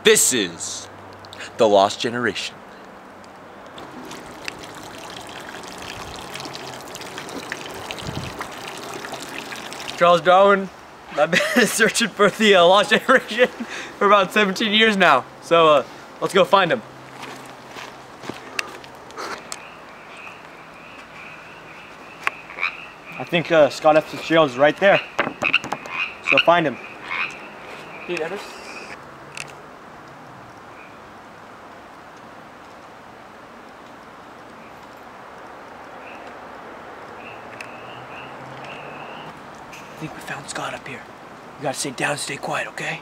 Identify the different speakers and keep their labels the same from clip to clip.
Speaker 1: This is The Lost Generation.
Speaker 2: Charles Darwin. I've been searching for the Lost Generation for about 17 years now. So let's go find him. I think Scott F. Fitzgerald is right there. Let's go find him. Hey, Dennis. I think we found Scott up here. You gotta stay down and stay quiet, okay?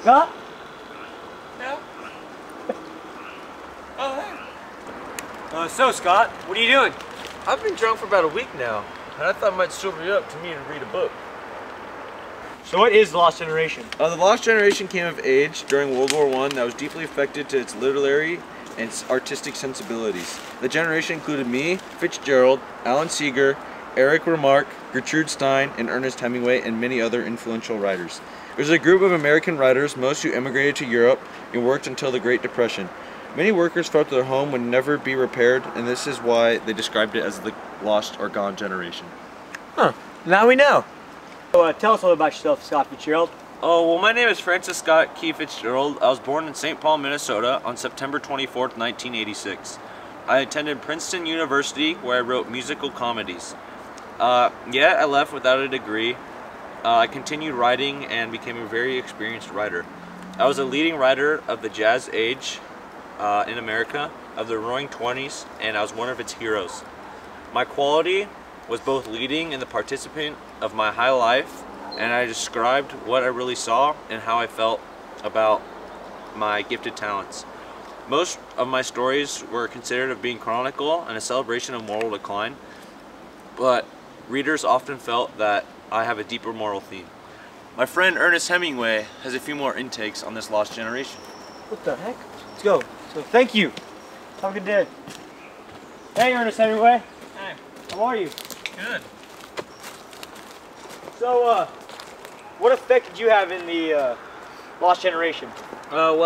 Speaker 2: Scott?
Speaker 3: Yeah? Oh, hey.
Speaker 2: So Scott, what are you doing?
Speaker 1: I've been drunk for about a week now, and I thought it might sober you up to me to read a book.
Speaker 2: So what is the Lost Generation?
Speaker 1: The Lost Generation came of age during World War I that was deeply affected to its literary and artistic sensibilities. The generation included me, Fitzgerald, Alan Seeger, Eric Remarque, Gertrude Stein, and Ernest Hemingway, and many other influential writers. It was a group of American writers, most who immigrated to Europe and worked until the Great Depression. Many workers felt their home would never be repaired, and this is why they described it as the Lost or Gone Generation.
Speaker 2: Huh, now we know. So tell us a little about yourself, Scott Fitzgerald.
Speaker 1: Oh, well, my name is Francis Scott Key Fitzgerald. I was born in St. Paul, Minnesota on September 24th, 1986. I attended Princeton University where I wrote musical comedies. I left without a degree. I continued writing and became a very experienced writer. I was a leading writer of the jazz age in America, of the Roaring Twenties, and I was one of its heroes. My quality was both leading and the participant of my high life, and I described what I really saw and how I felt about my gifted talents. Most of my stories were considered of being chronicle and a celebration of moral decline, but readers often felt that I have a deeper moral theme. My friend Ernest Hemingway has a few more intakes on this Lost Generation.
Speaker 2: What the heck? Let's go. So thank you. Have a good day. Hey, Ernest Hemingway.
Speaker 3: Hey.
Speaker 2: How are you?
Speaker 3: Good.
Speaker 2: So, what effect did you have in the Lost Generation?
Speaker 4: Well,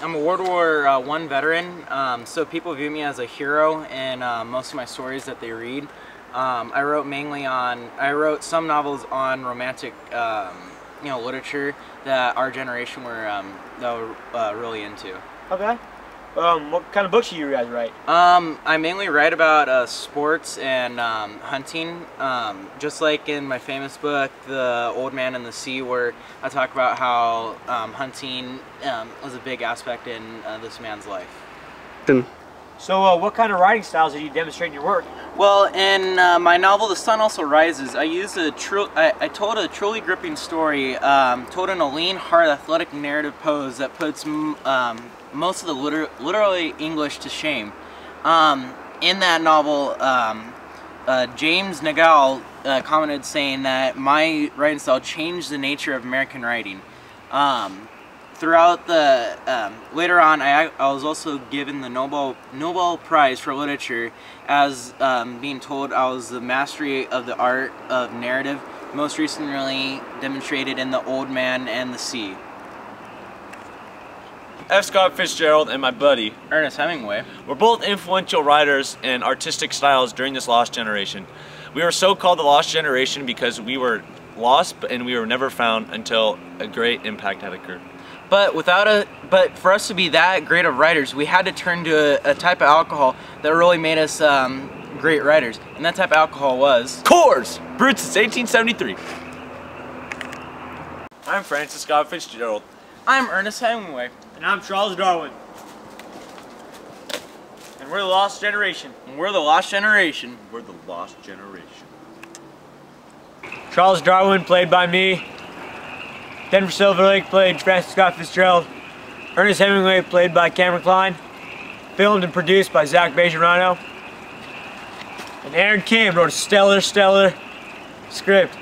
Speaker 4: I'm a World War I veteran, so people view me as a hero in most of my stories that they read. I wrote some novels on romantic, literature that our generation were really into.
Speaker 2: Okay. What kind of books do you guys write?
Speaker 4: I mainly write about sports and hunting, just like in my famous book, The Old Man and the Sea, where I talk about how hunting was a big aspect in this man's life.
Speaker 2: So what kind of writing styles did you demonstrate in your work?
Speaker 4: Well, in my novel, The Sun Also Rises, I told a truly gripping story, told in a lean, hard, athletic narrative pose that puts most of the literary English to shame. In that novel, James Nagal commented saying that my writing style changed the nature of American writing. Throughout the later on, I was also given the Nobel Prize for Literature, as being told I was the mastery of the art of narrative, most recently demonstrated in The Old Man and the Sea.
Speaker 1: F. Scott Fitzgerald and my buddy
Speaker 4: Ernest Hemingway
Speaker 1: were both influential writers and artistic styles during this Lost Generation. We were so called the Lost Generation because we were lost and we were never found until a great impact had occurred.
Speaker 4: But for us to be that great of writers, we had to turn to a type of alcohol that really made us great writers. And that type of alcohol was
Speaker 1: Coors! Brewed since 1873. I'm Francis Scott Fitzgerald.
Speaker 4: I'm Ernest Hemingway.
Speaker 2: And I'm Charles Darwin. And we're the Lost Generation.
Speaker 4: And we're the Lost Generation.
Speaker 1: We're the Lost Generation.
Speaker 2: Charles Darwin, played by me. Denver Silver Lake, played Francis Scott Fitzgerald. Ernest Hemingway, played by Cameron Klein. Filmed and produced by Zach Bejarano. And Aaron Kim wrote a stellar script.